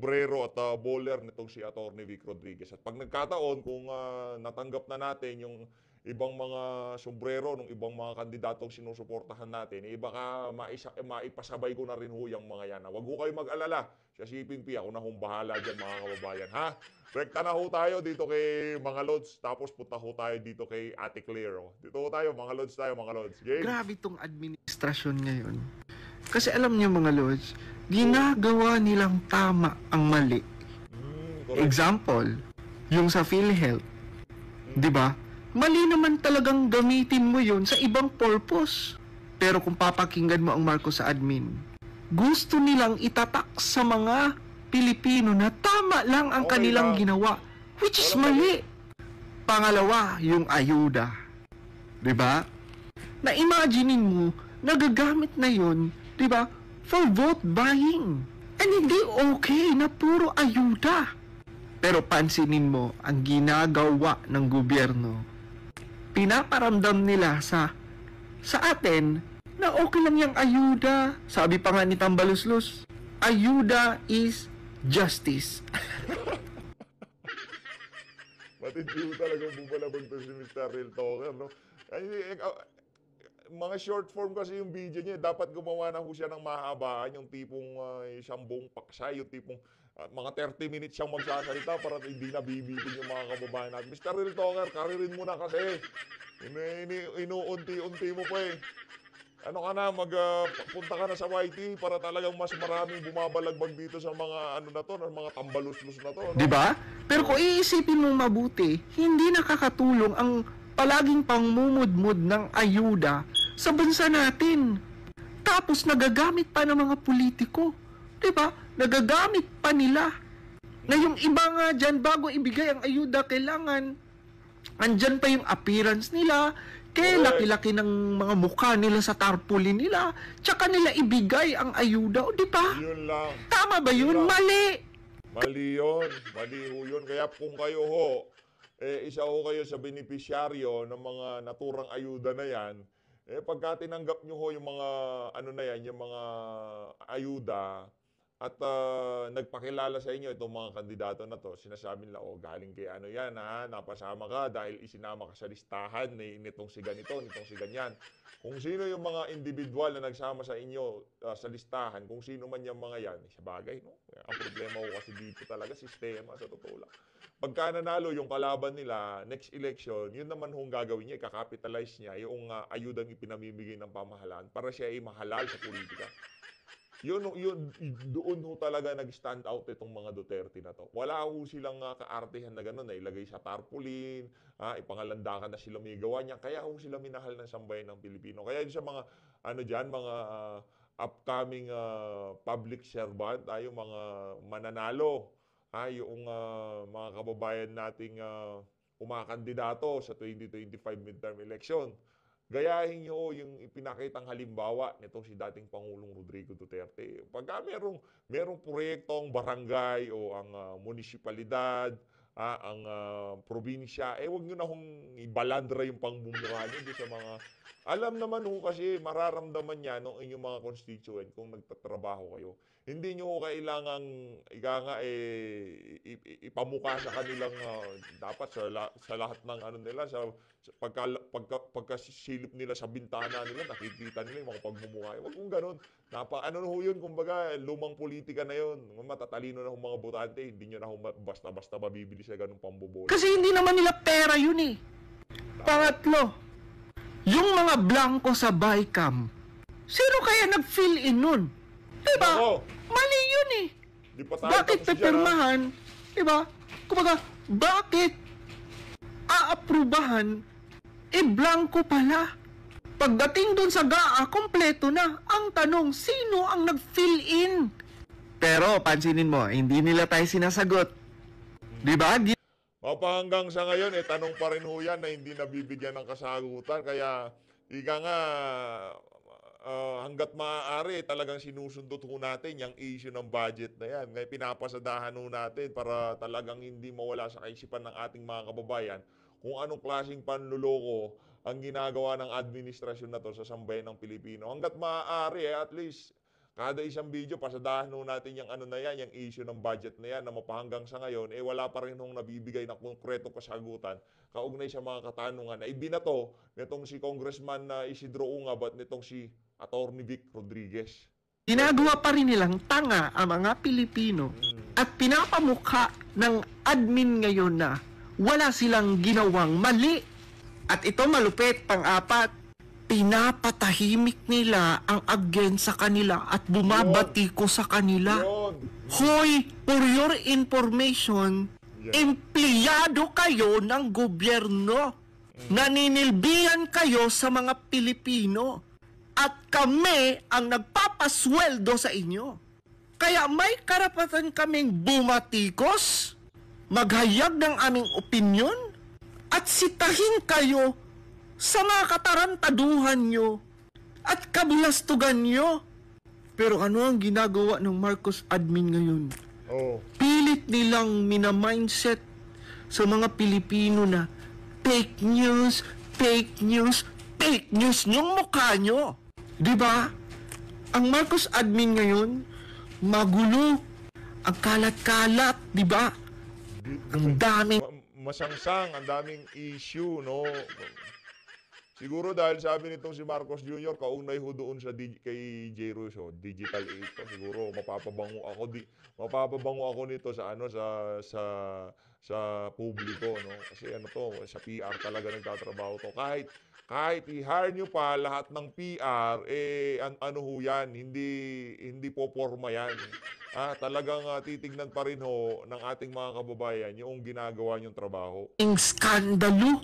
sombrero at bowler nitong si Atty. Vic Rodriguez. At pag nagkataon, kung natanggap na natin yung ibang mga sombrero ng ibang mga kandidatong sinusuportahan natin, baka maipasabay ko na rin ho yung mga yan. Huwag ho kayo mag-alala. Sa CPP, ako na hong bahala dyan, mga kababayan. Ha? Rekta na ho tayo dito kay mga Lods, tapos punta ho tayo dito kay Ate Claire. Oh. Dito ho tayo, mga Lods tayo, mga Lods. Game. Grabe itong administrasyon ngayon. Kasi alam niyo mga Lods, ginagawa nilang tama ang mali. Example, yung sa PhilHealth. 'Di ba? Mali naman talagang gamitin mo yun sa ibang purpose. Pero kung papakinggan mo ang Marcos sa admin, gusto nilang itatak sa mga Pilipino na tama lang ang kanilang ginawa, which is mali. Pangalawa, yung ayuda. 'Di ba? Na imaginein mo, nagagamit na yun, 'di ba? For vote buying. And hindi okay na puro ayuda. Pero pansinin mo, ang ginagawa ng gobyerno, pinaparamdam nila sa atin na okay lang yung ayuda. Sabi pa nga ni Tambaluslos, ayuda is justice. Matindi talagang bumalabag to si Mr. Real Talker, no? Mga short form kasi yung video niya, dapat gumawa na ho siya ng mahabaan, yung tipong isang buong paksa, yung tipong mga 30 minutes siyang magsasalita para hindi nabibitin yung mga kababayan natin. Mr. Real Talker, karirin mo na kasi. Inuunti-unti mo pa eh. Ano ka na, punta ka na sa YT para talagang mas maraming bumabalagbag dito sa mga ano na to, mga tambaluslus na to. No? 'Di ba? Pero kung iisipin mong mabuti, hindi nakakatulong ang palaging pangmumudmud ng ayuda sa bansa natin. Tapos nagagamit pa ng mga politiko. 'Di ba? Nagagamit pa nila. Na yung iba nga dyan, bago ibigay ang ayuda, kailangan andyan pa yung appearance nila, kaya laki-laki ng mga mukha nila sa tarpaulin nila, tsaka nila ibigay ang ayuda. O, di ba? Yun lang. Tama ba yun? Mali! Mali yun. Mali ho yun. Kaya kung kayo ho, isa ho kayo sa benepisyaryo ng mga naturang ayuda na yan, pagka tinanggap nyo ho yung mga, ano na yan, yung mga ayuda, at nagpakilala sa inyo itong mga kandidato na to, sinasabi nila, galing kay ano yan ha, napasama ka dahil isinama ka sa listahan nitong si ganito, nitong si ganyan. Kung sino yung mga individual na nagsama sa inyo sa listahan, kung sino man yung mga yan, sa bagay, no? Ang problema ko kasi dito talaga, sistema sa totoo lang. Pagka nanalo yung kalaban nila, next election, yun naman hong gagawin niya, ikakapitalize niya yung ayudang ipinamimigay ng pamahalaan para siya ay mahalal sa politika. Yun, doon ho talaga nag-stand out itong mga Duterte na to. Wala ho silang kaartehan na gano'n na ilagay sa tarpaulin, ipangalandakan na sila may gawa niya. Kaya ho sila minahal ng sambayan ng Pilipino. Kaya sa mga, mga upcoming public servant, yung mga mananalo, yung mga kababayan nating umakandidato sa 2025 midterm election. Gayahin nyo yung ipinakitang halimbawa nitong si dating Pangulong Rodrigo Duterte. Pagka merong proyektong barangay o ang munisipalidad, ang probinsya, huwag nyo na hong ibalandra yung pangmumura nyo sa mga... Alam naman ho kasi mararamdaman niya ng inyong mga constituent kung nagtatrabaho kayo. Hindi nyo kailangang ipamukha sa kanilang dapat sa lahat ng ano nila, sa pagkasilip nila sa bintana nila, nakikita nila yung mga pagmumukha. Huwag kung ganun. Ano ho yun, kumbaga, lumang politika na yun. Matatalino na hong mga botante, hindi nyo na basta-basta mabibili sa ganung pambobola. Kasi hindi naman nila pera yun eh. Pangatlo, yung mga blanco sa BICAM, sino kaya nag-fill in nun? Diba? Mali yun eh. Bakit pepirmahan? Diba? Kumbaga, bakit aaprubahan blanco pala? Pagdating dun sa GAA, kompleto na. Ang tanong, sino ang nag-fill in? Pero, pansinin mo, hindi nila tayo sinasagot. Diba? Hanggang sa ngayon, tanong pa rin ho yan na hindi nabibigyan ng kasagutan. Kaya, nga, hanggat maaari, talagang sinusundot ho natin yung issue ng budget na yan. Ngayon, pinapasadahan ho natin para talagang hindi mawala sa kaisipan ng ating mga kababayan kung anong klaseng panluloko ang ginagawa ng administrasyon na to sa sambayan ng Pilipino. Hanggat maaari, at least, Kada isang video, pasadahan ho natin yung ano na yan, yung issue ng budget na yan, na mapahanggang sa ngayon, wala pa rin hong nabibigay na konkreto kasagutan kaugnay sa mga katanungan na ibinato nitong si Congressman na Isidro Ungab at nitong si Attorney Vic Rodriguez. Ginagawa pa rin nilang tanga ang mga Pilipino at pinapamukha ng admin ngayon na wala silang ginawang mali. At ito malupit, pang-apat, pinapatahimik nila ang against sa kanila at bumabatiko sa kanila. Yun. Hoy, for your information, empleyado kayo ng gobyerno. Naninilbihan kayo sa mga Pilipino. At kami ang nagpapasweldo sa inyo. Kaya may karapatan kaming bumatikos, maghayag ng aming opinyon, at sitahin kayo sa mga katarantaduhan nyo at kabulastugan nyo. Pero ano ang ginagawa ng Marcos admin ngayon? Oh. Pilit nilang minamindset sa mga Pilipino na fake news, fake news, fake news yung mukha nyo. Diba? Ang Marcos admin ngayon, magulo, ang kalat-kalat, diba? Ang daming Masangsang, ang daming issue, no? Siguro dahil sabi nitong si Marcos Jr., kaugnay ho doon sa kay J. Russo, Digital 8 to, siguro mapapabango ako nito sa ano sa publiko, no? Kasi ano to, sa PR talaga nagtatrabaho to. Kahit i-hire nyo pa lahat ng PR, ano ho yan, hindi po forma yan. Talagang titignan pa rin ho ng ating mga kababayan yung ginagawa nyong trabaho. skandalo.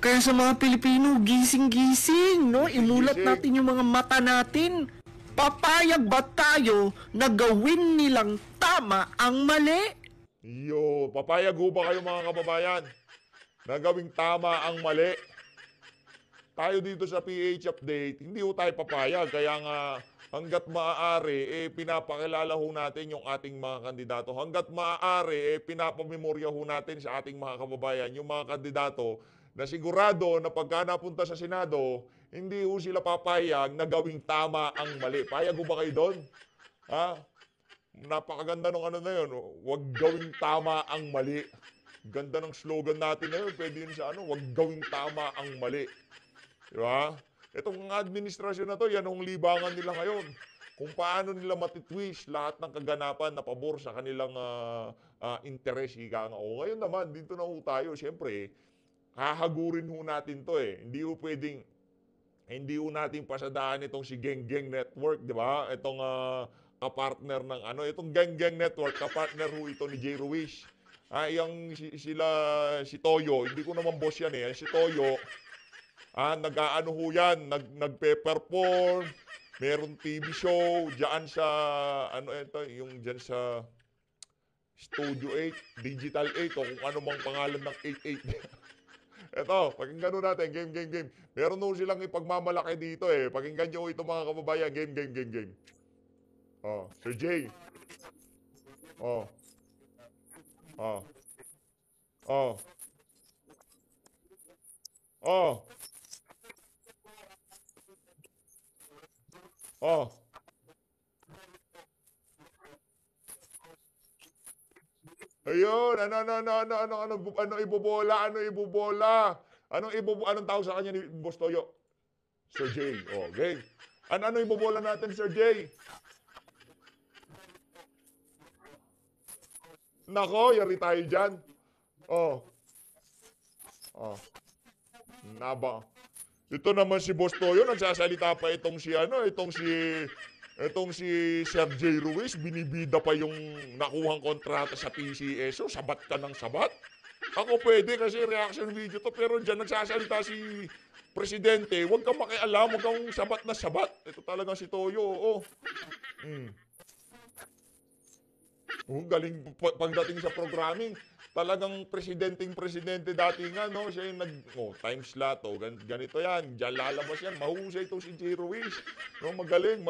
Kaya sa mga Pilipino, gising-gising, no? Imulat Gising. natin yung mga mata natin. Papayag ba tayo na gawin nilang tama ang mali? Papayag ho ba kayo mga kababayan na gawing tama ang mali? Tayo dito sa PH Update, hindi ho tayo papayag. Kaya nga, hanggat maaari, pinapakilala ho natin yung ating mga kandidato. Hanggat maaari, pinapamemorya ho natin sa ating mga kababayan yung mga kandidato na sigurado na pagka napunta sa Senado, hindi ho sila papayag na gawing tama ang mali. Payag ho ba kayo doon? Napakaganda ng ano na yun. Huwag gawing tama ang mali. Ganda ng slogan natin na yun. Pwede yun sa ano, huwag gawing tama ang mali. Diba? Itong administrasyon na to, yan ang libangan nila ngayon. Kung paano nila matitwist lahat ng kaganapan na pabor sa kanilang interes. Ika nga. O ngayon naman, dito na ho tayo. Siyempre, hahagurin ho natin to eh. Hindi ho natin pasadahan itong si Geng Geng Network, di ba? Itong kapartner ng ano, itong Geng Geng Network, kapartner ho ito ni J. Ruiz. Si Toyo, hindi ko naman boss yan eh. Si Toyo, nag-aano ho yan, nagpe-perform, meron TV show, diyan sa, ano ito, yung diyan sa Studio 8, Digital 8, o kung ano mang pangalan ng 88. Eto, pakinggan nyo natin, game. Meron nung silang ipagmamalaki dito eh. Pakinggan nyo ito mga kababayan, game. Sir Jay. Oh. Oh. Oh. Oh. Ayun, ano ibobola? Anong tawag sa kanya ni Boss Toyo? Sir Jay. Game. Ano ibobola natin, Sir Jay? Nako, yari tayo dyan. Naba. Ito naman si Boss Toyo, nagsasalita pa itong si Sir J. Ruiz, binibida pa yung nakuhang kontrata sa PCSO, sabat ka ng sabat. Ako pwede kasi reaction video to, pero dyan nagsasalita si Presidente, huwag kang makialam, huwag kang sabat na sabat. Ito talaga si Toyo, galing pagdating sa programming. Talagang presidente dati nga, no? Siya yung time slot, ganito yan, dyan lalabas yan, mahusay ito si J. Ruiz. No, magaling.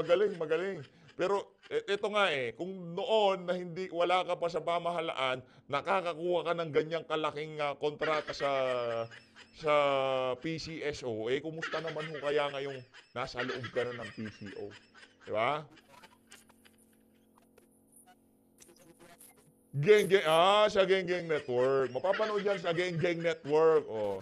Pero ito nga kung noon na wala ka pa sa pamahalaan, nakakakuha ka ng ganyang kalaking kontrata sa PCSO, kumusta naman ho kaya ngayong nasa loob ka na ng PCO? Di ba? Geng Geng, sa Geng Geng Network. Mapapanood yan sa Geng Geng Network. Oh.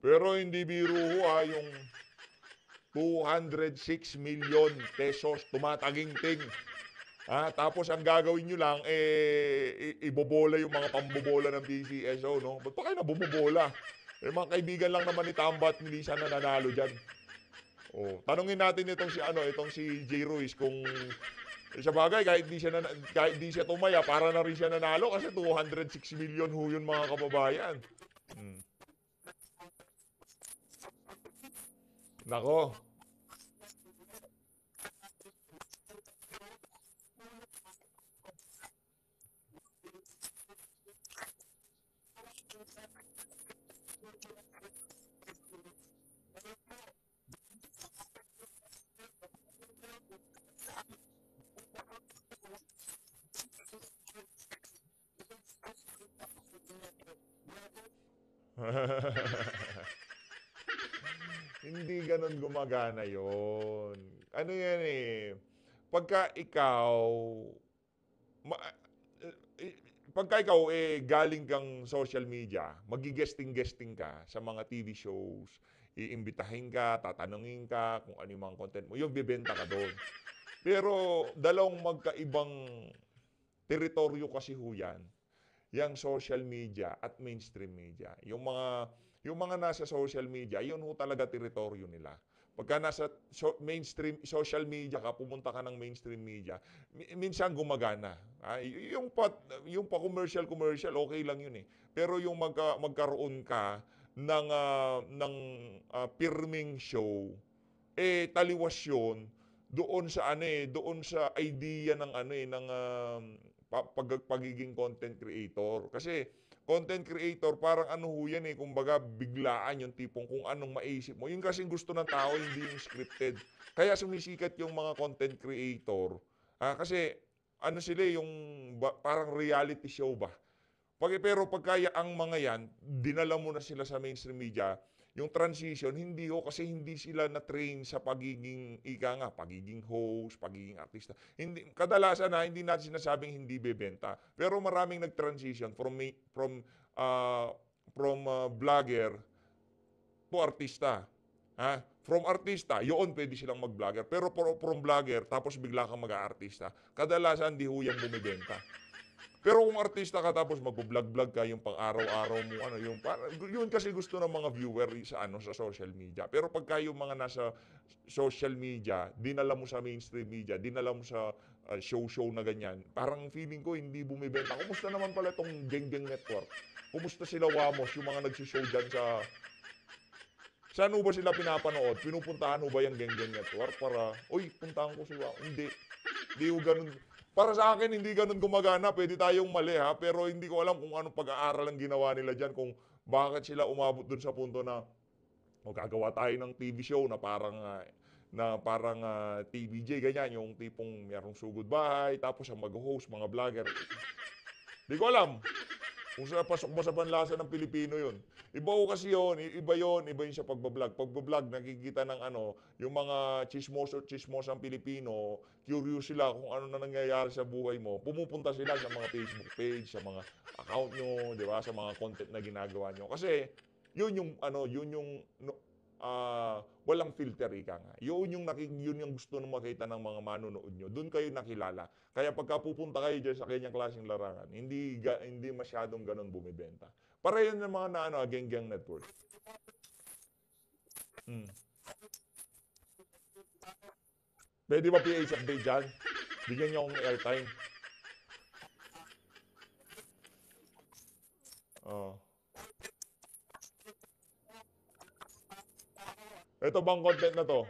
Pero hindi biro ho yung 206 million pesos tumataginting. Tapos ang gagawin nyo lang, ibobola yung mga pambobola ng PCSO, no? Ba't pa kayo na bumubola? Mga kaibigan lang naman ni Tamba at ni Lisa na nanalo dyan. Tanungin natin itong si J. Ruiz kung sa bagay, kahit di siya tumaya, para na rin siya nanalo kasi 206 million ho yun mga kababayan. Nako. Hindi ganun gumagana yon. Ano yan eh, pagka ikaw, ma- eh, pagka ikaw galing kang social media, magi-guesting ka sa mga TV shows, iimbitahin ka, tatanungin ka kung ano yung mga content mo, yung bibenta ka doon. Pero dalawang magkaibang teritoryo kasi ho yan, yung social media at mainstream media. Yung mga nasa social media, yun ho talaga teritoryo nila. Pagka nasa mainstream social media ka, pumunta ka ng mainstream media, minsan gumagana. Yung pa commercial, okay lang yun eh. Pero yung magkaroon ka ng pirming show, taliwas yun doon sa idea ng pagiging content creator. Kasi content creator parang ano ho yan kumbaga biglaan yung tipong kung anong maisip mo. Yung kasing gusto ng tao, hindi yung scripted. Kaya sumisikat yung mga content creator. Kasi ano sila yung parang reality show ba? Pero pagkaya ang mga yan, dinala mo na sila sa mainstream media, yung transition, hindi kasi hindi sila na-train sa pagiging host, pagiging artista. Hindi, kadalasan hindi natin sinasabing hindi bebenta. Pero maraming nag-transition from vlogger to artista. From artista, yun pwede silang mag-vlogger. Pero from vlogger, tapos bigla kang mag-aartista. Kadalasan, di ho yan bumibenta. Pero kung artista ka tapos mag-vlog-vlog ka yung pang-araw-araw mo yun kasi gusto ng mga viewer sa social media. Pero pagka yung mga nasa social media, dinala mo sa mainstream media, dinala mo sa show na ganyan, parang feeling ko hindi bumibenta. Kumusta naman pala itong Geng Geng Network? Kumusta sila Wamos, yung mga nagsushow dyan saan ba sila pinapanood? Pinupuntahan ba yung Geng Geng Network para, puntahan ko si Wamos? Hindi. Hindi ko ganun. Para sa akin, hindi ganun gumagana. Pwede tayong mali pero hindi ko alam kung anong pag-aaral ang ginawa nila dyan, kung bakit sila umabot dun sa punto na gagawa tayo ng TV show na parang TVJ, ganyan, yung tipong merong sugod bahay, tapos ang mag-host, mga vlogger. Hindi ko alam kung pasok ba sa panlasa ng Pilipino yun. Iba yun sa pagbablog. Pagbablog, nakikita ng yung mga chismosang Pilipino, curious sila kung ano na nangyayari sa buhay mo. Pumupunta sila sa mga Facebook page, sa mga account nyo, di ba, sa mga content na ginagawa nyo. Kasi, walang filter nga. Yun yung gusto nang makita ng mga manonood nyo. Doon kayo nakilala. Kaya pagka pupunta kayo dyan sa kanyang klaseng larangan, hindi masyadong ganun bumibenta. Pareho ng mga Geng Geng Network. Pwede ba PH update dyan? Bigyan nyo akong airtime. Ito bang content na to?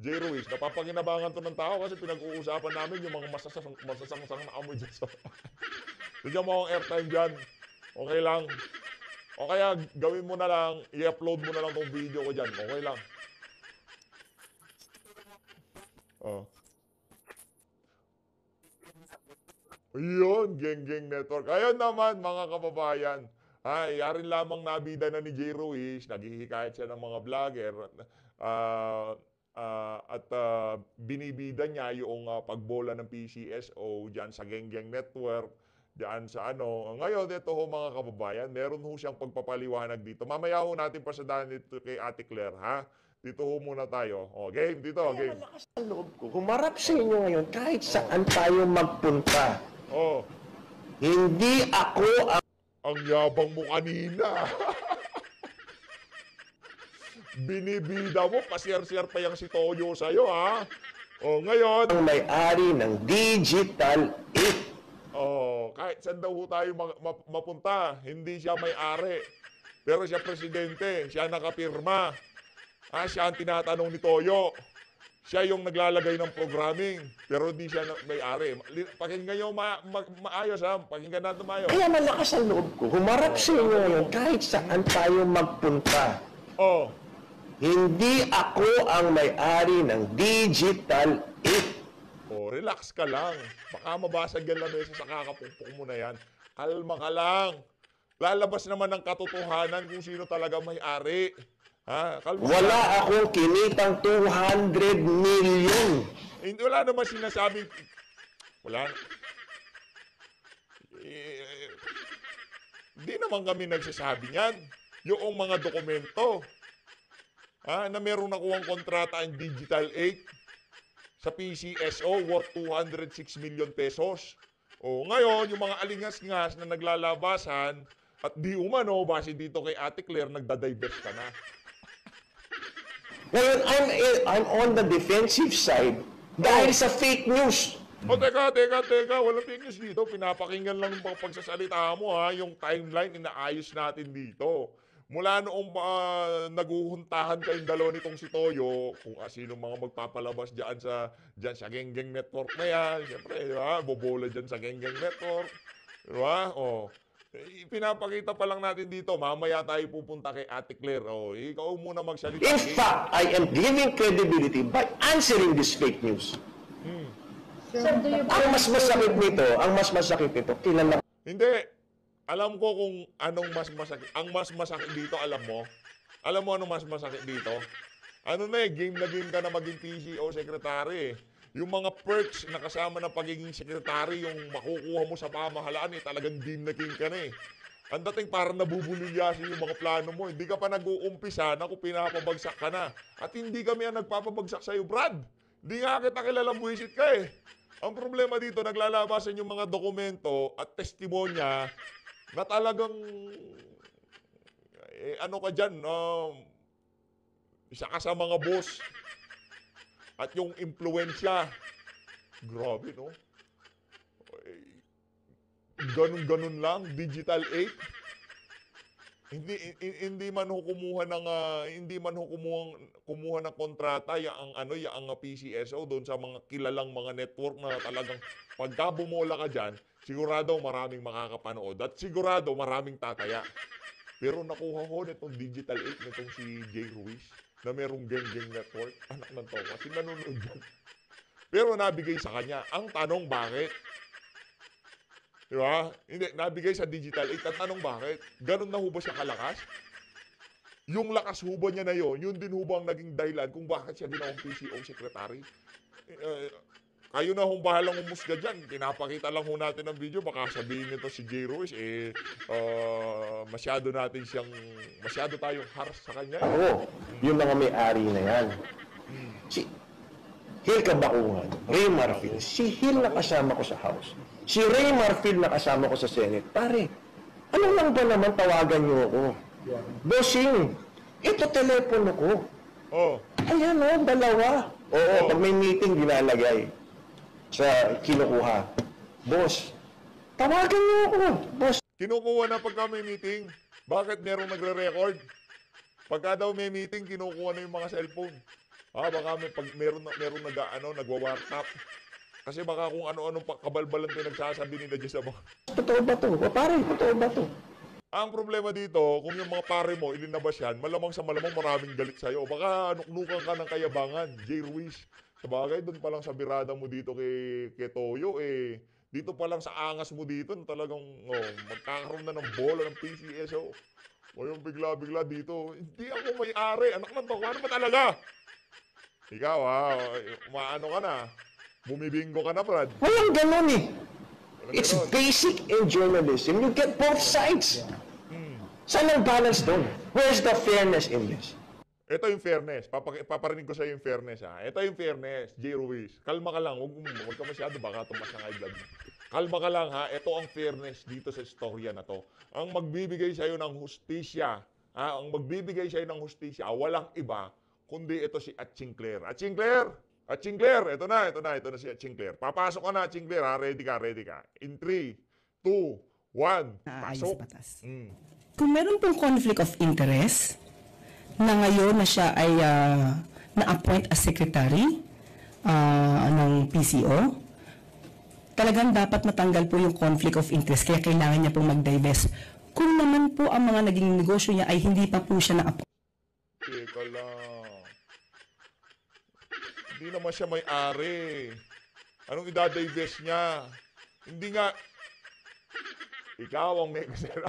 J. Ruiz, napapakinabangan to ng tao kasi pinag-uusapan namin yung mga masasangsang na amoy dyan sa... Bigyan mo akong airtime dyan. Okay lang. O kaya gawin mo na lang, i-upload mo na lang tong video ko dyan. Okay lang. Yun, Geng Network. Ayun naman, mga kababayan. Ay, yarin lamang nabida na ni Jay Ruiz, naghihikayat siya ng mga vlogger, ah, binibida niya yung pagbola ng PCSO diyan sa Geng Network, diyan sa ano. Ngayon, ito ho mga kababayan, meron ho siyang pagpapaliwanag dito. Mamaya ho natin pasadahan dito kay Ate Claire, ha? Dito ho muna tayo. O, game, dito, Kaya game. malakas ang loob ko. Humarap sa Oh. inyo ngayon kahit saan tayo magpunta. Oh, Hindi ako ang ang yabang mo kanina. Binibida mo, pasiyar-siyar pa yung si Toyo sa'yo, ha? O, ngayon, may-ari ng Digital 8. kahit saan daw ho tayo mapunta, hindi siya may-ari. Pero siya presidente, siya nakapirma. Siya ang tinatanong ni Toyo. Siya yung naglalagay ng programming, pero hindi siya may-ari. Pakinggan nyo maayos, ha? Pakinggan natin maayos. Kaya malakas ang loob ko. Humarap sa inyo ngayon kahit saan tayo magpunta. Oh, Hindi ako ang may-ari ng Digital 8. relax ka lang. Baka mabasag yan lamesa sa kakapukpok mo na yan. Kalma ka lang. Lalabas naman ng katotohanan kung sino talaga may-ari. Kalma ka lang. Wala akong kinitang 200 million. Wala naman sinasabing... Wala. Hindi naman kami nagsasabi niyan. Yung mga dokumento. Na meron nakuhang kontrata ang Digital 8 sa PCSO worth 206 million pesos. Ngayon, yung mga alingas-ngas na naglalabasan at di umano, base dito kay Ate Claire, nagdadivest ka na. Ngayon, I'm on the defensive side dahil sa fake news. Teka. Walang fake news dito. Pinapakinggan lang yung pagsasalita mo, ha. Yung timeline, inaayos natin dito. Mula noong naguhuntahan kayong dalawa nitong si Toyo, kung sino mga magpapalabas dyan sa Geng Network na yan. Siyempre, di ba? Bobola dyan sa Geng Network. Di ba? Pinapakita pa lang natin dito. Mamaya tayo pupunta kay Ate Claire. Ikaw muna magsalita. In fact, I am giving credibility by answering this fake news. Sir, do you Ang mas masakit nito, kilala Hindi. Alam ko kung anong mas masakit. Ang mas masakit dito, alam mo? Alam mo anong mas masakit dito? Game na game ka na maging PCO secretary. Yung mga perks na kasama ng pagiging secretary, yung makukuha mo sa pamahalaan, talagang game na game ka na eh. Ang dating parang nabubulilyasin yung mga plano mo. Hindi ka pa nag-uumpisa na kung pinapabagsak ka na. At hindi kami ang nagpapabagsak sa'yo, Brad. Hindi nga kita kilala, buwisit ka eh. Ang problema dito, naglalabasan yung mga dokumento at testimonya na talagang ano ka dyan, isa ka sa mga boss at yung impluensya, grabe no, ganun lang, Digital 8, hindi man ho kumuha ng kontrata ang PCSO doon sa mga kilalang mga network na talagang pagka bumola ka diyan, sigurado maraming makakapanood at sigurado maraming tataya. Pero nakuha ho nitong Digital 8 nitong si Jay Ruiz na merong Geng Network, anak ng to kasi nanonood dyan. Pero nabigay sa kanya. Ang tanong bakit? Di ba? Hindi, nabigay sa Digital 8. Ang tanong bakit? Ganun na ho ba siya kalakas? Yung lakas ho ba niya na yun din ho ba ang naging dahilan kung bakit siya ginawang PCO secretary? Kayo na hong bahalang umusga dyan. Pinapakita lang ho natin ang video. Baka sabihin nito si Jay Ruiz, masyado tayong harsh sa kanya. ako, yung mga may-ari na yan. Si Hil Kabakungan, Ray Marfil, si Hil na kasama ko sa House. Si Ray Marfil na kasama ko sa Senate. Pare, ano lang ba naman tawagan niyo ako? Bossing, ito telepono ko. Ayan o, dalawa. Oo, pag may meeting, ginalagay sa kinukuha. Boss, tawagan niyo ako. Boss, Kinukuha na pagka may meeting. Bakit merong nagre-record? Pagka daw may meeting, kinukuha na yung mga cellphone. Baka pag meron nagwa-WhatsApp. Kasi baka kung ano-ano kabalbalan pinagsasabi nila dyan sa mga... totoo ba to? O pare, totoo ba to? Ang problema dito, kung yung mga pare mo, ilinabas yan, malamang sa malamang maraming galit sa'yo. Baka nuknukan ka ng kayabangan, Jay Ruiz. Sabagay, doon pa lang sa birada mo dito kay Toyo, Dito pa lang sa angas mo dito, talagang magkakaroon na ng bola ng PCSO. O yung bigla-bigla dito, hindi ako may-ari, anak ng toko, ano ba talaga? Ikaw umaano ka na, bumibingo ka na, Brad. Walang ganun eh. Walang It's ganon. basic in journalism. You get both sides. Saan ang balance doon? Where's the fairness in this? Ito yung fairness. Paparinig ko sa yung fairness, ha. Ito yung fairness, J. Ruiz. Kalma ka lang. Huwag ka masyado. Baka tumas ng high blood mo. Kalma ka lang, ha. Ito ang fairness dito sa istorya na to. Ang magbibigay sa'yo ng hustisya, ang magbibigay sa'yo ng hustisya, walang iba, kundi ito si Atching Claire. Atching Claire! Atching Claire! Ito na si Atching Claire. Papasok ka na, Atching Claire, ha. Ready ka. In 3, 2, 1, Naaayon pasok. sa batas. Mm. Kung meron pong conflict of interest, na ngayon na siya ay na-appoint as secretary ng PCO, talagang dapat matanggal po yung conflict of interest, kaya kailangan niya pong mag-divest. Kung naman po ang mga naging negosyo niya ay hindi pa po siya na-appoint. Teka lang. Hindi naman siya may-ari. Anong idadivest niya? Hindi nga. Ikaw ang may kasera.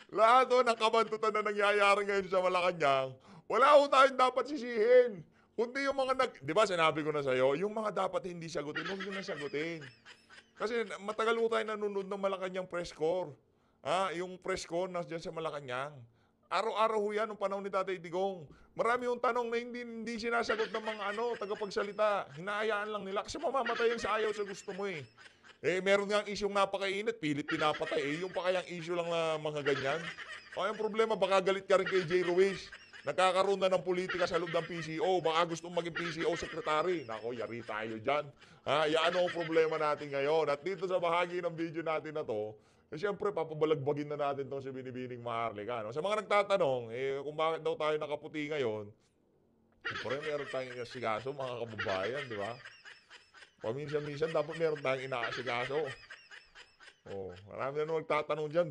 Lahat ng kabantutan na nangyayari ngayon sa Malacanang, wala ho tayong dapat sisihin. Kundi yung mga di ba sinabi ko na sa'yo, yung mga dapat hindi sagutin, huwag nyo na sagutin. Kasi matagal ho tayo nanonood ng Malacanang press corps. Yung press corps na dyan sa Malacanang. Araw-araw ho yan, nung panahon ni Tatay Digong. Marami yung tanong na hindi sinasagot ng mga tagapagsalita. Hinahayaan lang nila. Kasi mamamatay yan sa ayaw sa gusto mo eh. Meron nga ang isyong napakainit, pilit pinapatay. Yung pa kayang issue lang na mga ganyan. Yung problema, baka galit ka rin kay J. Ruiz. Nagkakaroon na ng politika sa loob ng PCO. Baka gusto maging PCO secretary. Nako, yari tayo dyan. Yan ang problema natin ngayon. At dito sa bahagi ng video natin na to, siyempre, papabalagbagin na natin itong si Binibining Maharlika. Sa mga nagtatanong, kung bakit daw tayo nakaputi ngayon, siyempre, meron tayong inasigaso, mga kababayan, di ba? Paminsan-minsan, dapat meron tayong inaasikaso. Marami na nung nagtatanong dyan,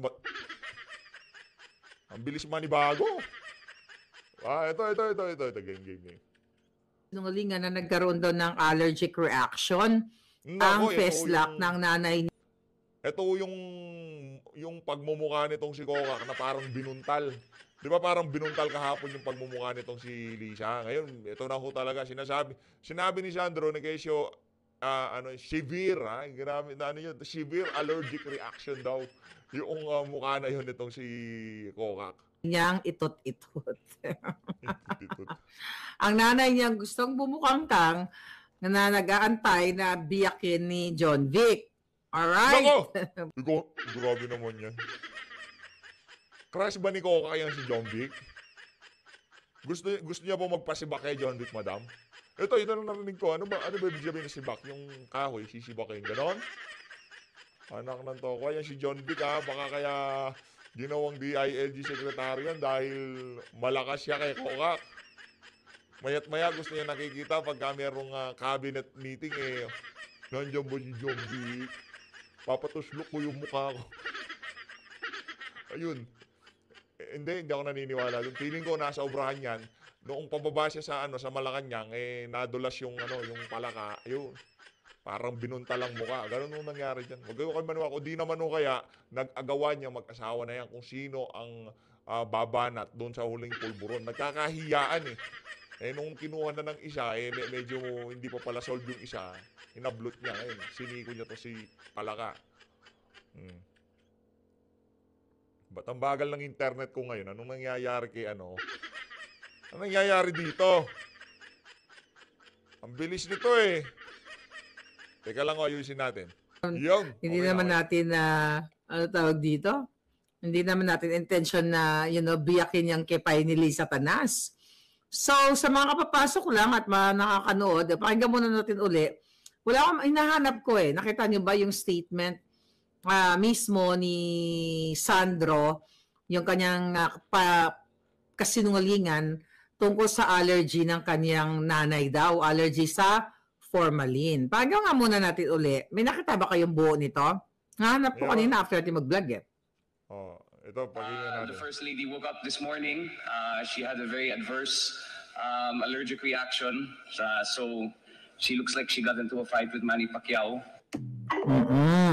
ang bilis manibago. Ito, game. Sinungalingan na nagkaroon daw ng allergic reaction ang Nako, FESLAC ng nanay niya. Ito yung pagmumukha nitong si Kokak na parang binuntal. Di ba parang binuntal kahapon yung pagmumukha nitong si Lisa? Ngayon, ito na ho talaga. Sinabi ni Sandro na kesyo, severe, grabe na yun, severe allergic reaction daw yung mukha na yun nitong si Kokak. Niyang itot-itot. Ang nanay niya gustong bumukangkang na nag-aantay na biyakin ni John Vic. Alright? Nako! Ikaw, grabe naman yan. Crush ba ni Kokak yan si John Vic? Gusto niya po magpasibak kay John Vic, madam? Ito lang narinig ko. Ano ba ibig sabihin na sibak? Yung kahoy, sisibakin. Ganon? Anak ng toko. Yan si John Vic, baka kaya ginawang DILG secretary yan dahil malakas siya kay Kokak. Mayat maya gusto niya nakikita pagka merong cabinet meeting nandiyan ba si John Vic? Papatuslok ko yung mukha ko. Ayun. Hindi ako naniniwala. Feeling ko nasa obrahan yan. Noong pababa siya sa Malacanang, nadulas yung yung palaka. Ayun. Parang binuntalang mukha. Ganun nung nangyari diyan. Wag kayo maniwala ko, di naman kaya nag-agawan niya mag-asawa na yan kung sino ang babanat doon sa huling pulburon. Nagkakahiyaan nung kinuha na ng isa, medyo hindi pa pala solve yung isa. Inablot niya. Siniko niya to si palaka. Ba't ang bagal ng internet ko ngayon? Anong nangyayari kay Anong nangyayari dito? Ang bilis nito Teka lang, ayusin natin. Yung. Hindi naman natin tawag dito? Hindi naman natin intention na, biyakin yung kipay ni Lisa Tanas. So, sa mga kapapasok lang at nakakanood, pakinggan muna natin uli. Wala akong hinahanap ko Nakita niyo ba yung statement mismo ni Sandro, yung kanyang kasinungalingan tungkol sa allergy ng kanyang nanay daw, allergy sa formalin. Pakinggan nga muna natin uli. May nakita ba kayong buo nito? Nahanap ko kanina after natin mag-vlog Ito, pakinggan natin. The First Lady woke up this morning. She had a very adverse allergic reaction. So She looks like she got into a fight with Manny Pacquiao.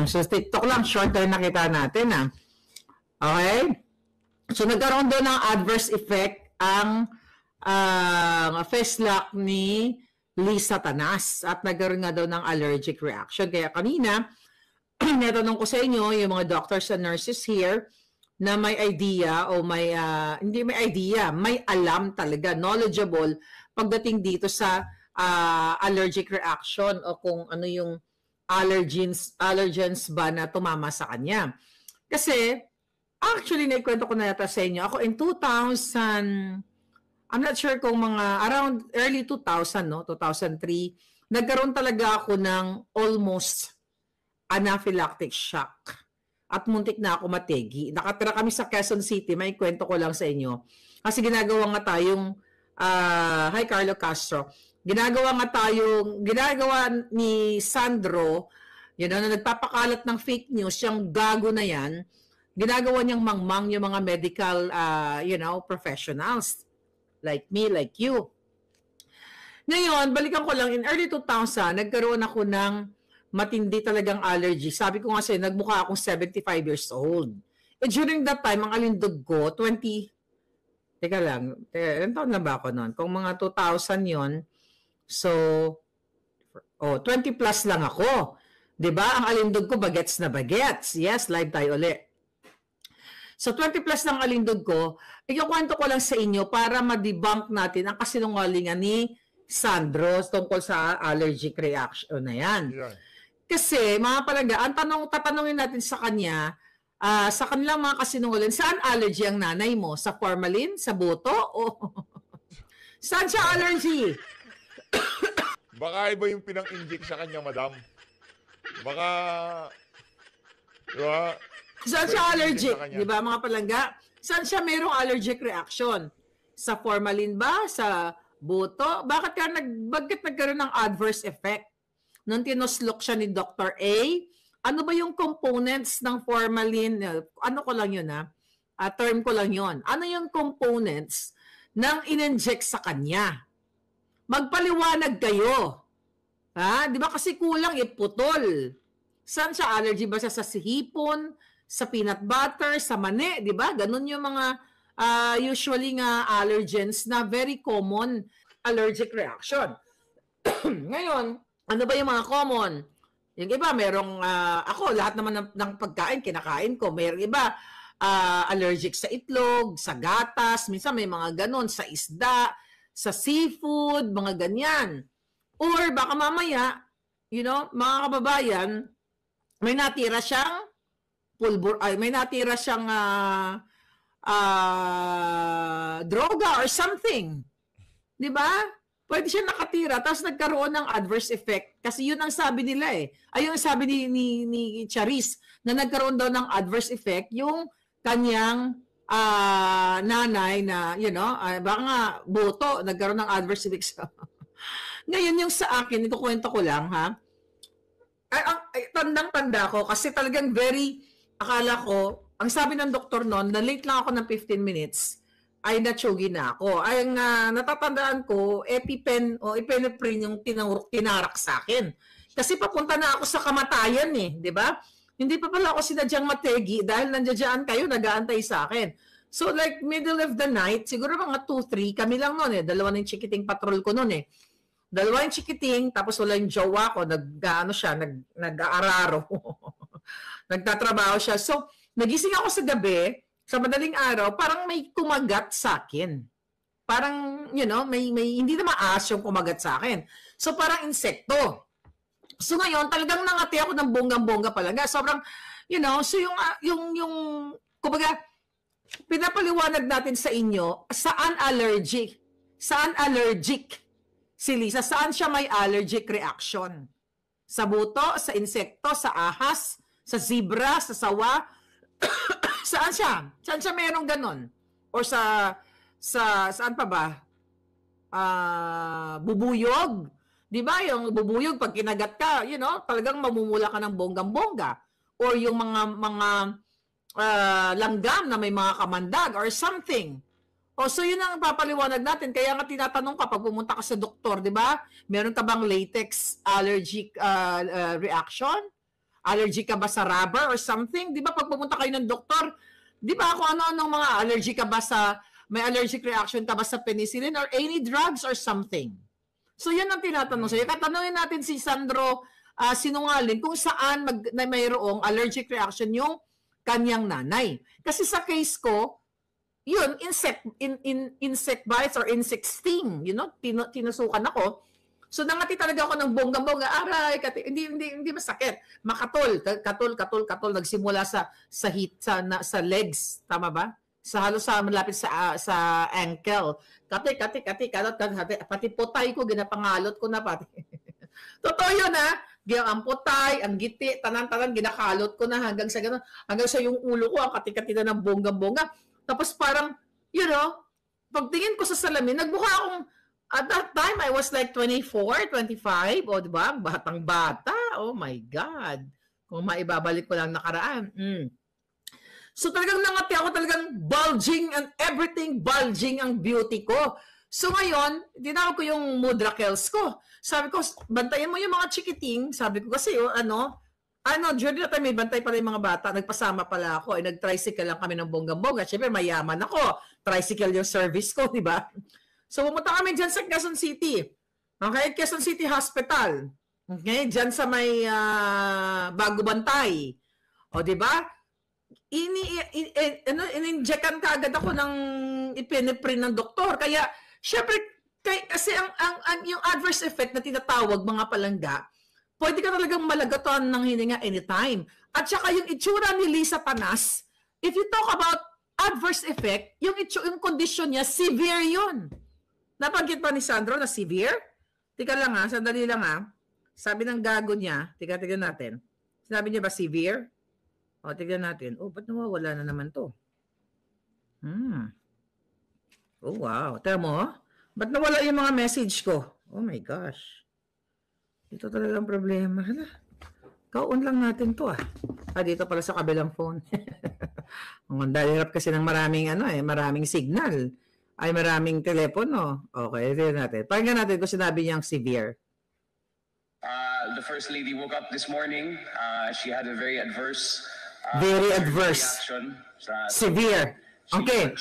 So, TikTok lang, short tayo nakita natin, ha? Okay? So, nagkaroon doon ng adverse effect ang FESLAC ni Lisa Tanas at nagkaroon nga daw ng allergic reaction. Kaya kanina, natanong ko sa inyo, yung mga doctors and nurses here, na may idea o may, hindi may idea, may alam talaga, knowledgeable pagdating dito sa allergic reaction o kung ano yung allergens ba na tumama sa kanya. Kasi, actually, naikwento ko na yata sa inyo, ako in 2000, I'm not sure kung mga around early 2000, no? 2003, nagkaroon talaga ako ng almost anaphylactic shock. At muntik na ako mategi. Nakatira kami sa Quezon City, may kwento ko lang sa inyo. Kasi ginagawa nga tayong, hi Carlo Castro, ginagawa ni Sandro, na nagpapakalat ng fake news, yung gago na yan, ginagawa niyang mangmang yung mga medical, professionals. Like me, like you. Ngayon, balikan ko lang, in early 2000, nagkaroon ako ng matindi talagang allergy. Sabi ko nga sa'yo, nagmukha akong 75 years old. And during that time, ang alindog ko, teka lang, ilan taon na ba ako noon? Kung mga 2000 yon, so, 20 plus lang ako. 'Di ba? Ang alindog ko, bagets na bagets. Yes, live tayo ulit. So 20 plus ng alindog ko, ikukwento ko lang sa inyo para ma-debunk natin ang kasinungalingan ni Sandro tungkol sa allergic reaction na yan. Yan. Kasi mga palaga, tatanungin natin sa kanya, sa kanilang mga kasinungalingan, saan allergy ang nanay mo? Sa formalin? Sa buto? O saan siya allergy? Baka iba yung pinang-inject sa kanya, madam. Baka, diba? Saan siya allergic? Di ba mga palangga? Saan siya mayroong allergic reaction? Sa formalin ba? Sa buto? Bakit nagkaroon ng adverse effect? Nung tinuslok siya ni Dr. A, ano ba yung components ng formalin? Ano ko lang yun, term ko lang yun. Ano yung components ng in-inject sa kanya? Magpaliwanag kayo. Ha? Di ba kasi kulang iputol? Saan siya allergy ba siya sa sihipon, sa peanut butter, sa mani, di ba? Ganun yung mga usually nga allergens na very common allergic reaction. Ngayon, ano ba yung mga common? Yung iba, merong, ako, lahat naman ng pagkain, kinakain ko. Merong iba, allergic sa itlog, sa gatas, minsan may mga ganon, sa isda, sa seafood, mga ganyan. Or baka mamaya, mga kababayan, may natira siyang may natira siyang droga or something. Di ba? Pwede siya nakatira, tapos nagkaroon ng adverse effect. Kasi yun ang sabi nila eh. Ayun ang sabi ni Charis, na nagkaroon daw ng adverse effect yung kanyang nanay na, baka nga boto, nagkaroon ng adverse effect. Ngayon, yung sa akin, ikukwento ko lang, ha? Tandang-tanda ko kasi talagang akala ko, ang sabi ng doktor noon, na late lang ako ng 15 minutes, ay natsugi na ako. Ay, natatandaan ko, EpiPen o epinephrine yung tinarak sa akin. Kasi papunta na ako sa kamatayan eh, di ba? Hindi pa pala ako sinadyang mategi dahil nandiyan kayo, nag-aantay sa akin. So like middle of the night, siguro mga 2-3, kami lang noon eh, dalawa ng chikiting patrol ko noon eh. Dalawa yung chikiting, tapos wala yung jowa ko, nag-aararo. Nagtatrabaho siya. So, nagising ako sa gabi, sa madaling araw, parang may kumagat sa akin. Parang, may hindi na maas yung kumagat sa akin. So, parang insekto. So, ngayon, talagang nangati ako ng bonggang-bongga palaga. Sobrang, so yung kumbaga, pinapaliwanag natin sa inyo, saan allergic si Lisa? Saan siya may allergic reaction? Sa buto, sa insekto, sa ahas, sa zebra, sa sawa, saan siya? Saan siya merong ganon? Or saan pa ba? Bubuyog. Di ba? Yung bubuyog, pag kinagat ka, talagang mamumula ka ng bonggang-bongga. Or yung mga langgam na may mga kamandag or something. O, so yun ang papaliwanag natin. Kaya nga tinatanong ka pag pumunta ka sa doktor, di ba? Meron ka bang latex allergic reaction? Allergy ka ba sa rubber or something? Di ba pag pumunta kayo ng doktor, di ba kung ano-anong mga allergy ka ba sa, may allergic reaction ka ba sa penicillin or any drugs or something? So yan ang tinatanong sa'yo. Katanungin natin si Sandro Sinungaling kung saan na mayroong allergic reaction yung kanyang nanay. Kasi sa case ko, yun, insect bites or insect sting, you know, tinusukan ako. So nangati talaga ako ng bonggang-bongga, aray, hindi masakit. Katol, nagsimula sa hit, sa legs, tama ba? Halos malapit sa ankle. Kati, pati potay ko, ginapangalot ko na pati. Totoo yun, ha? Ang potay, ang giti, tanan-tanan, ginakalot ko na hanggang sa gano'n. Hanggang sa yung ulo ko, ang kati-kati na ng bonggang-bongga. Tapos parang, you know, pagtingin ko sa salamin, nagbuka akong, at that time, I was like 24, 25, o diba? Batang-bata. Oh my God. Kung maibabalik ko lang nakaraan. So talagang nangati ako, talagang bulging and everything, bulging ang beauty ko. So ngayon, tinawag ko yung Mudrakells ko. Sabi ko, bantayan mo yung mga chikiting. Sabi ko kasi, during that time, may bantay pala yung mga bata. Nagpasama pala ako. Nag-tricycle lang kami ng bonggang-bongga. Siyempre, mayaman ako. Tricycle yung service ko, di ba? So, pumunta kami dyan sa Quezon City. Okay? Quezon City Hospital. Okay? Dyan sa may Bago Bantay. O, di ba? Ininjectan ka agad ako ng ipiniprint ng doktor. Kaya, syempre, kasi yung adverse effect na tinatawag mga palangga, pwede ka talagang malagatan ng hininga anytime. At saka yung itsura ni Lisa Tanas, if you talk about adverse effect, yung condition niya, severe yun. Nabanggit ba ni Sandro na severe? Tika lang ha, sandali lang ha. Sabi ng gago niya, tignan natin. Sinabi niya ba severe? O, tignan natin. Oh, ba't nawawala na naman to? Oh, wow. Tara mo, ba't nawala yung mga message ko? Oh my gosh. Ito talaga ang problema. Hala. Kaon lang natin to dito pala sa kabilang phone. Ang hirap kasi ng maraming signal. Ay maraming telepono. Okay, ito natin. Pakinggan natin kung sinabi niyang severe. The First Lady woke up this morning. She had a very adverse reaction. Severe. Okay.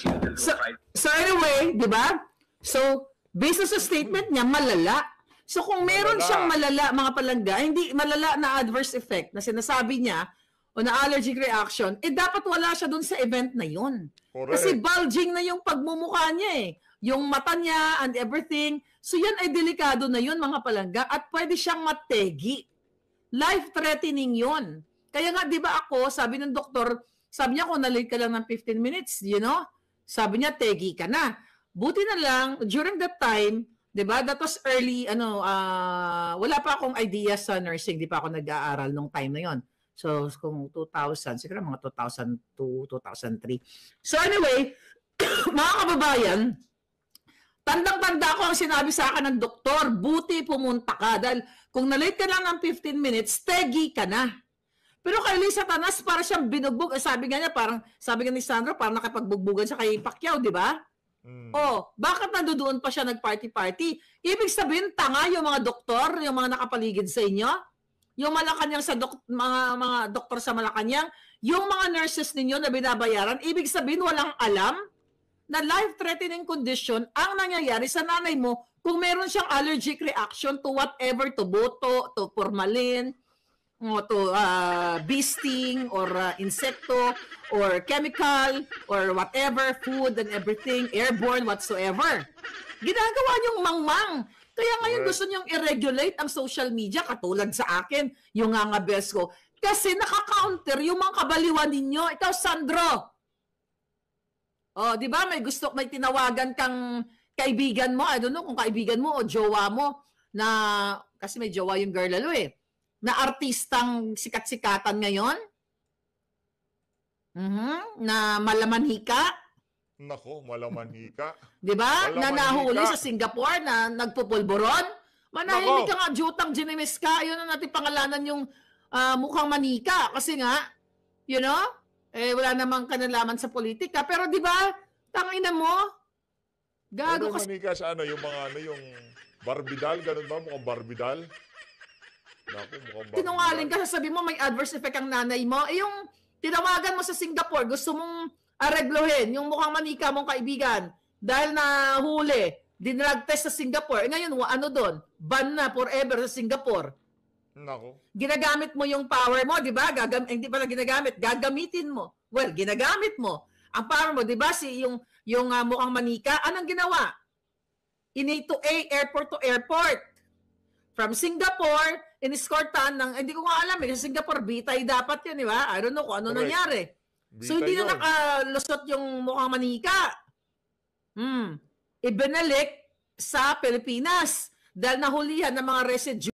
So anyway, di ba? So, based sa statement niya, malala. So kung meron siyang malala, mga palangga, hindi malala na adverse effect na sinasabi niya o na allergic reaction, dapat wala siya dun sa event na yun. Correct. Kasi bulging na yung pagmumukha niya yung mata niya and everything. So yan ay delikado na yun, mga palangga, at pwede siyang mategi. Life-threatening yun. Kaya nga, di ba ako, sabi ng doktor, sabi niya kung na-late ka lang ng 15 minutes, you know, sabi niya, tegi ka na. Buti na lang, during that time, di ba, that was early, wala pa akong idea sa nursing, di pa ako nag-aaral nung time na yon. So, kung 2000, siguro mga 2002, 2003. So anyway, mga kababayan, tandang-tanda ko ang sinabi sa akin ng doktor, buti pumunta ka. Dahil kung na-late ka lang ng 15 minutes, tegi ka na. Pero kay Lisa Tanas, para siyang binugbog. Sabi nga niya, sabi nga ni Sandro, parang nakipagbugbuggan siya kay Pacquiao, di ba? Oh, bakit nandoon pa siya nag-party-party? Ibig sabihin, tanga yung mga doktor, yung mga nakapaligid sa inyo? Yung Malacanang mga doktor sa Malacanang, yung mga nurses ninyo na binabayaran, ibig sabihin walang alam na life-threatening condition ang nangyayari sa nanay mo kung meron siyang allergic reaction to whatever, to boto, to formalin, to bee sting, or insecto, or chemical, or whatever, food and everything, airborne, whatsoever. Ginagawa niyong mangmang. Kaya ngayon gusto niyong i-regulate ang social media, katulad sa akin, yung nga best ko. Kasi nakaka-counter yung mga kabaliwan ninyo. Ikaw, Sandro. Oh, di ba? May tinawagan kang kaibigan mo. I don't know kung kaibigan mo o jowa mo na, kasi may jowa yung girl lalo na artistang sikat-sikatan ngayon. Na malamanhika. Nako, malamanhika. Di ba? Na nahuli Malamanhika. sa Singapore na nagpupulburon. Manahimik ka nga, Jutang Ginemes ka. Yun na natin pangalanan yung mukhang manika. Kasi nga, you know, wala namang kanalaman sa politika. Pero di ba, tangina mo, Gago Ano kasi. manika sa ano, yung mga ano, yung barbidal, ganun ba? Mukhang barbidal? Naku, mukhang barbidal. Sinungaling ka, sasabihin mo may adverse effect ang nanay mo. Eh yung tinawagan mo sa Singapore, gusto mong areglohin yung mukhang manika mong kaibigan dahil nahuli, dinrug test sa Singapore. Eh ngayon, ano doon? Ban na forever sa Singapore. Naku. Ginagamit mo yung power mo, di ba? Hindi pala ginagamit, gagamitin mo. Well, ginagamit mo. Ang power mo, di ba? Yung mukhang manika, anong ginawa? In-A to-A, airport to airport. From Singapore, in-escortan ng, hindi ko nga alam, sa Singapore, bitay dapat yun, di ba? I don't know kung ano Correct. nangyari. So, Bitay hindi yun. na nakalusot yung mukhang manika. Ibinalik sa Pilipinas dahil nahulihan ng mga residue